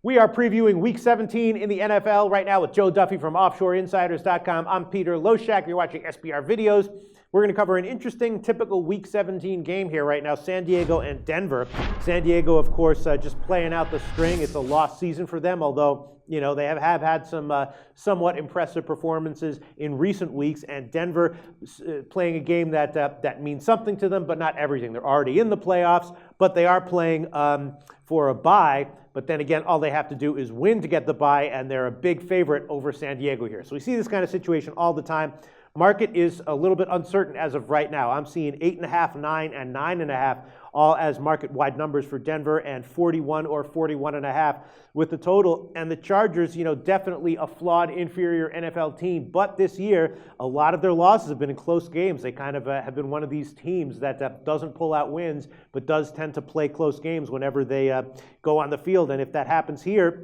We are previewing Week 17 in the NFL right now with Joe Duffy from OffshoreInsiders.com. I'm Peter Loshak. You're watching SBR Videos. We're going to cover an interesting, typical Week 17 game here right now, San Diego and Denver. San Diego, of course, just playing out the string. It's a lost season for them, although they have had some somewhat impressive performances in recent weeks, and Denver playing a game that means something to them, but not everything. They're already in the playoffs, but they are playing for a bye. But then again, all they have to do is win to get the bye, and they're a big favorite over San Diego here. So we see this kind of situation all the time. Market is a little bit uncertain as of right now. I'm seeing 8.5, 9, and 9.5, all as market-wide numbers for Denver, and 41 or 41.5 with the total. And the Chargers, definitely a flawed, inferior NFL team. But this year, a lot of their losses have been in close games. They kind of have been one of these teams that doesn't pull out wins, but does tend to play close games whenever they go on the field. And if that happens here,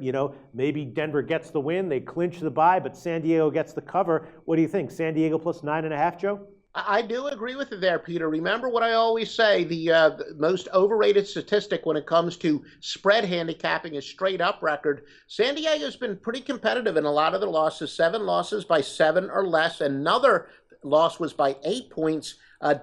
maybe Denver gets the win, they clinch the bye, but San Diego gets the cover. What do you think? San Diego plus 9.5, Joe? I do agree with you there, Peter. Remember what I always say, the most overrated statistic when it comes to spread handicapping is straight up record. San Diego's been pretty competitive in a lot of their losses, 7 losses by 7 or less. Another loss was by 8 points.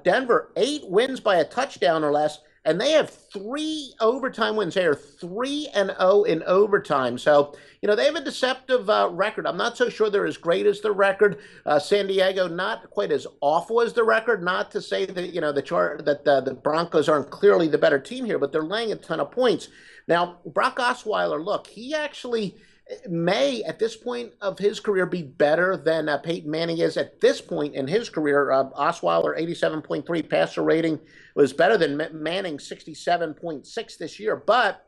Denver, 8 wins by a touchdown or less. And they have 3 overtime wins. They are 3-0 in overtime. So, they have a deceptive record. I'm not so sure they're as great as the record. San Diego, not quite as awful as the record. Not to say that, the Broncos aren't clearly the better team here, but they're laying a ton of points. Now, Brock Osweiler, look, he actually may, at this point of his career, be better than Peyton Manning is at this point in his career. Osweiler, 87.3 passer rating, was better than Manning, 67.6 this year. But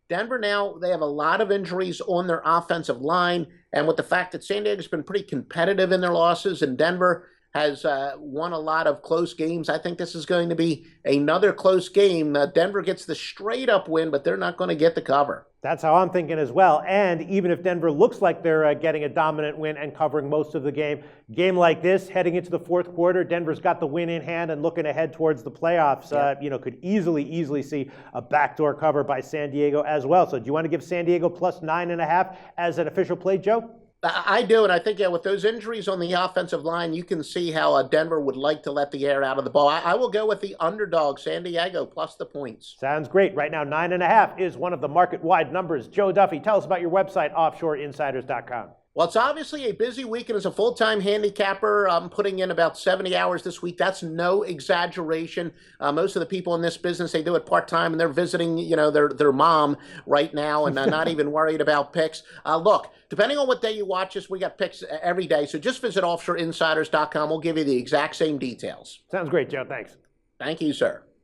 Denver now, they have a lot of injuries on their offensive line. And with the fact that San Diego's been pretty competitive in their losses, and Denver has won a lot of close games, I think this is going to be another close game. Denver gets the straight-up win, but they're not going to get the cover. That's how I'm thinking as well. And even if Denver looks like they're getting a dominant win and covering most of the game like this, heading into the fourth quarter, Denver's got the win in hand and looking ahead towards the playoffs. Yeah. Could easily see a backdoor cover by San Diego as well. So do you want to give San Diego plus 9.5 as an official play, Joe? I do, and I think, with those injuries on the offensive line, you can see how Denver would like to let the air out of the ball. I will go with the underdog, San Diego, plus the points. Sounds great. Right now, 9.5 is one of the market-wide numbers. Joe Duffy, tell us about your website, OffshoreInsiders.com. Well, it's obviously a busy week, and as a full-time handicapper, I'm putting in about 70 hours this week. That's no exaggeration. Most of the people in this business, they do it part-time, and they're visiting, their mom right now, and not even worried about picks. Look, depending on what day you watch us, we got picks every day, so just visit OffshoreInsiders.com. We'll give you the exact same details. Sounds great, Joe. Thanks. Thank you, sir.